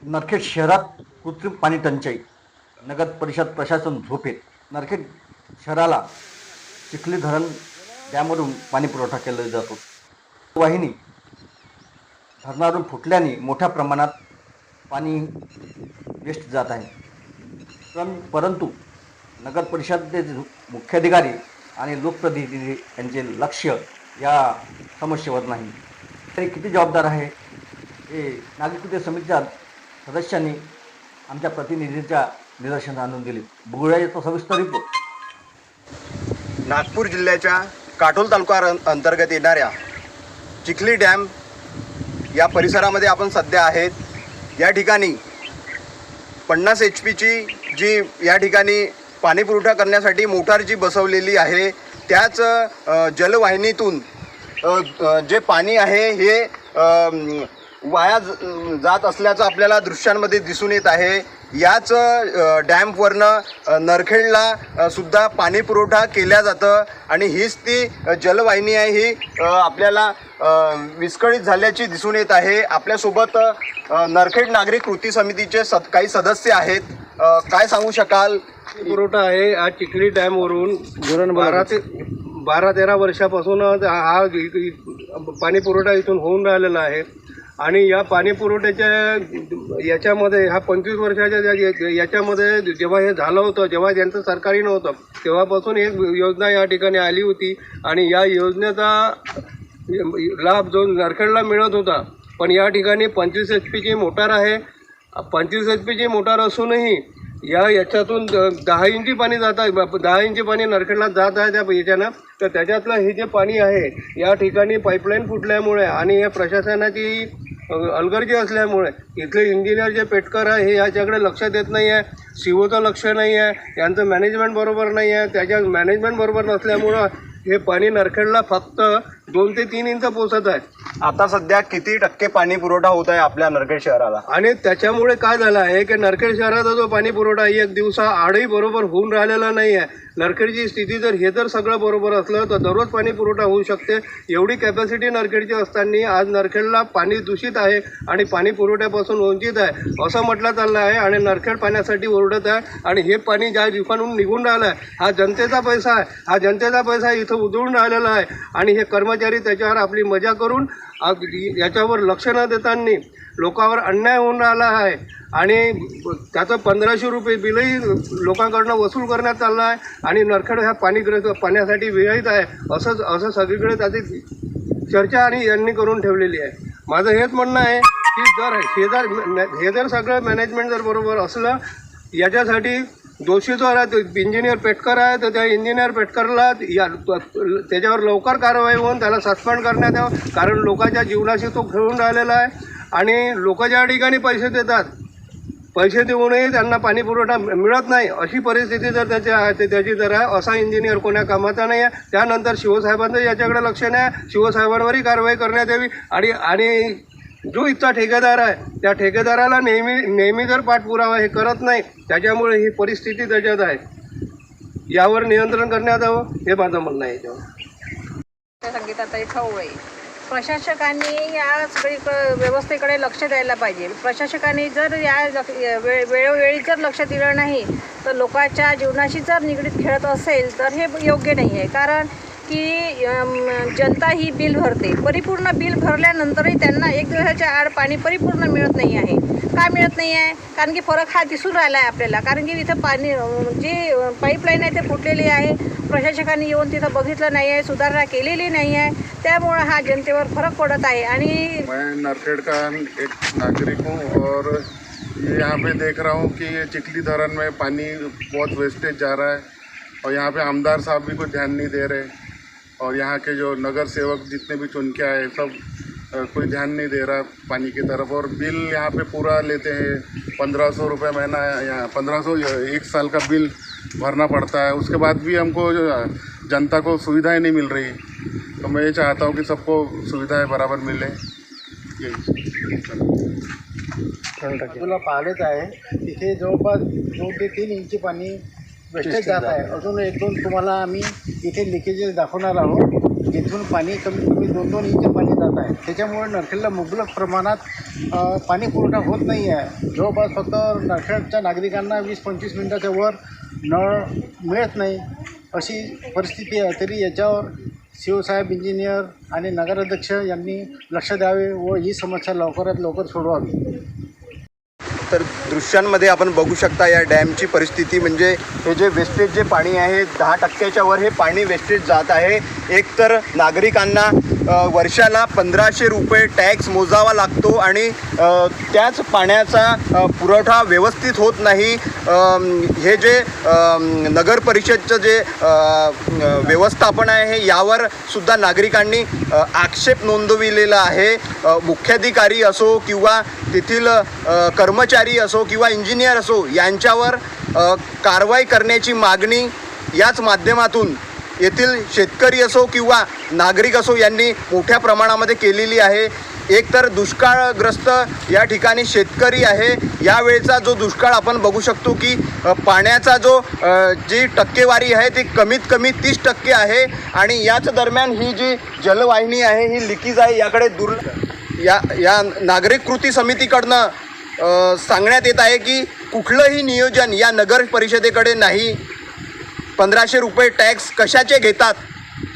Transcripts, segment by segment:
नरखेड शहरात कृत्रिम पाणी टंचाई, नगर परिषद प्रशासन झोपेत. नरखेड शहराला चिखली धरण डॅमवरून पाणी पुरवठा केला जातो. वाहिनी धरणावरून फुटल्याने मोठ्या प्रमाणात पाणी वेस्ट जात आहे. परंतु नगर परिषदेचे मुख्याधिकारी आणि लोकप्रतिनिधी यांचे लक्ष या समस्येवर नाही. तरी किती जबाबदार आहे हे नागरिकत्व समितीच्या सदस्यांनी आमच्या प्रतिनिधींच्या निदर्शनास आणून दिले. बघूया याचा सविस्तर रिपोर्ट. नागपूर जिल्ह्याच्या काटोल तालुका अंतर्गत येणाऱ्या चिखली डॅम या परिसरामध्ये आपण सध्या आहेत. या ठिकाणी 50 HP जी या ठिकाणी पाणी पुरवठा करण्यासाठी मोटार जी बसवलेली आहे, त्याच जलवाहिनीतून जे पाणी आहे हे वाया जात असल्याचं आपल्याला दृश्यांमध्ये दिसून येत आहे. याच डॅम्पवरनं नरखेडला सुद्धा पाणी पुरवठा केला जातं आणि हीच ती जलवाहिनी आहे. ही आपल्याला विस्कळीत झाल्याची दिसून येत आहे. आपल्यासोबत नरखेड नागरी कृती समितीचे काही सदस्य आहेत. काय सांगू शकाल? पुरवठा आहे आज चिखली डॅमवरून 12-13 वर्षापासून हा पाणी पुरवठा इथून होऊन राहिलेला आहे. आणि या पाणी पुरवठ्याच्या याच्यामध्ये हा 25 वर्षाच्या याच्यामध्ये जेव्हा हे झालं होतं, जेव्हा ज्यांचं सरकारी नव्हतं, तेव्हापासून एक योजना या ठिकाणी आली होती आणि या योजनेचा लाभ जो नरखेडला मिळत होता. पण या ठिकाणी 25 HP मोटार आहे. 25 HP मोटार असूनही याच्यातून 10 इंची पाणी जात आहे. 10 इंची पाणी नरखेडला जात आहे त्या याच्यानं. तर त्याच्यातलं हे जे पाणी आहे या ठिकाणी पाईपलाईन फुटल्यामुळे आणि हे प्रशासनाची अलगर्जी असल्यामुळे इथले इंजिनियर जे पेटकर आहे हे याच्याकडे लक्ष देत नाही आहे. सीओचं लक्ष नाही आहे, यांचं मॅनेजमेंट बरोबर नाही आहे. त्याच्या मॅनेजमेंट बरोबर नसल्यामुळं हे पाणी नरखेडला फक्त 2 ते 3 इंच पोचत आहे. आता सध्या किती टक्के पाणी पुरवठा होत आहे आपल्या नरखेड शहराला? आणि त्याच्यामुळे काय झालं आहे की नरखेड शहराचा जो पाणी पुरवठा एक दिवसा आडही बरोबर होऊन राहिलेला नाही आहे. नरखेडची स्थिती जर सगळं बरोबर असलं तर दररोज पाणी पुरवठा होऊ शकते. एवढी कॅपॅसिटी नरखेडची असताना आज नरखेडला पाणी दूषित आहे आणि पाणी पुरवठ्यापासून वंचित आहे असं म्हटलं चाललं आहे. आणि नरखेड पाण्यासाठी ओरडत आहे. आणि हे पाणी ज्या ठिकाणून निघून राहिलं आहे हा जनतेचा पैसा आहे. हा जनतेचा पैसा इथं उधळून राहिलेला आहे. आणि हे कर्मचारी त्याच्यावर आपली मजा करून याच्यावर लक्ष न देताना लोकांवर अन्याय होऊन राहिला आहे. आणि त्याचं 1500 रुपये बिलही लोकांकडनं वसूल करण्यात चाललं आहे. आणि नरखेड ह्या पाण्यासाठी विरहित आहे असं सगळीकडे त्याची चर्चा आणि यांनी करून ठेवलेली आहे. माझं हेच म्हणणं आहे की हे जर सगळं मॅनेजमेंट जर बरोबर असलं, याच्यासाठी दोषी जो आहे इंजिनियर पेटकर आहे तर त्या इंजिनियर पेटकरला त्याच्यावर लवकर कारवाई होऊन त्याला सस्पेंड करण्यात यावं. कारण लोकांच्या जीवनाशी तो खेळून राहिलेला आहे. आणि लोक ज्या ठिकाणी पैसे देतात, पैसे देऊनही त्यांना पाणी पुरवठा मिळत नाही अशी परिस्थिती जर त्याची जर आहे, असा इंजिनियर कोण्या कामाचा नाही आहे. त्यानंतर शिवसाहेबांचं याच्याकडे लक्ष नाही आहे. शिवसाहेबांवरही कारवाई करण्यात यावी. आणि जो इथचा ठेकेदार आहे त्या ठेकेदाराला नेहमी जर पाठपुरावा हे करत नाही, त्याच्यामुळे ही परिस्थिती त्याच्यात आहे. यावर नियंत्रण करण्यात यावं हे माझं म्हणणं आहे. संगीताताई खवळे, प्रशासकांनी या सगळी व्यवस्थेकडे लक्ष द्यायला पाहिजे. प्रशासकांनी जर या वेळोवेळी जर लक्ष दिलं नाही तर लोकांच्या जीवनाशी जर निगडीत खेळत असेल तर हे योग्य नाही आहे. कारण की जनता ही बिल भरते. परिपूर्ण बिल भरल्यानंतरही त्यांना एक दिवसाच्या आड पाणी परिपूर्ण मिळत नाही आहे. का मिळत नाही आहे? कारण की फरक हा दिसून राहिला आहे आपल्याला. कारण की इथं पाणी जी पाईपलाईन आहे ते फुटलेली आहे. प्रशासकांनी येऊन तिथं बघितलं नाही आहे, सुधारणा केलेली नाही आहे. त्यामुळं हा जनतेवर फरक पडत आहे. आणि मैं नरखेड का एक नागरिक हूँ और ये यहाँ पे देख रहा हूँ कि ये चिखली धरण में पानी बहुत वेस्टेज जा रहा है और यहाँ पे आमदार साहब भी कुछ ध्यान नहीं दे रहे और यहाँ के जो नगर सेवक जितने भी चुन के आए सब कोई ध्यान नहीं दे रहा पानी की तरफ. और बिल यहाँ पे पूरा लेते हैं 1500 रुपये महीना, यहाँ 1500 एक साल का बिल भरना पड़ता है. उसके बाद भी हमको जनता को सुविधाएं नहीं मिल रही. तो मैं ये चाहता हूँ कि सबको सुविधाएं बराबर मिले. तुला पाहिलेच आहे तिथे जवळपास 2 ते 3 इंची पाणी वेस्टेज जात आहे. अजून 1-2 तुम्हाला आम्ही इथे लिकेजेस दाखवणार आहोत जिथून पाणी कमीत कमी 2-2 इंच पाणी जात आहे. त्याच्यामुळे नरखेडला मुबलक प्रमाणात पाणी पुरवठा होत नाही आहे. जवळपास फक्त नरखेडच्या नागरिकांना 20-25 मिनिटाच्या वर नळ मिळत नाही अशी परिस्थिती आहे. तरी याच्यावर शिवसाहेब इंजिनियर आणि नगराध्यक्ष यांनी लक्ष द्यावे व ही समस्या लवकरात लवकर सोडवावी. तर दृश्यांमध्ये आपण बघू शकता या डॅमची परिस्थिती. म्हणजे हे जे वेस्टेज जे पाणी आहे 10% वर हे पाणी वेस्टेज जात आहे. एक तर नागरिकांना वर्षाला 1500 रुपये टॅक्स मोजावा लागतो आणि त्याच पाण्याचा पुरवठा व्यवस्थित होत नाही. हे जे नगर परिषदचं जे व्यवस्थापन आहे यावर सुद्धा नागरिकांनी आक्षेप नोंदविलेला आहे. मुख्याधिकारी असो किंवा तेथील कर्मचारी असो किंवा इंजिनियर असो यांच्यावर कारवाई करण्याची मागणी याच माध्यमातून येथील शेतकरी असो किंवा नागरिक असो यांनी मोठ्या प्रमाणामध्ये केलेली आहे. एकतर दुष्काळग्रस्त या ठिकाणी शेतकरी आहे. यावेळेचा जो दुष्काळ आपण बघू शकतो की पाण्याचा जो जी टक्केवारी आहे ती कमीत कमी 30% आहे आणि याच दरम्यान ही जी जलवाहिनी आहे ही लिकीज आहे याकडे या नागरिक कृती समितीकडनं सांगण्यात येत आहे की कुठलंही नियोजन या नगर परिषदेकडे नाही. 1500 रुपये टॅक्स कशाचे घेतात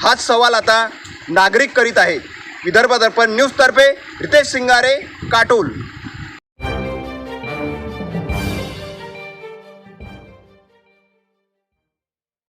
हाच सवाल आता नागरिक करीत आहे. विदर्भ दर्पण न्यूजतर्फे रितेश सिंगारे, काटोल.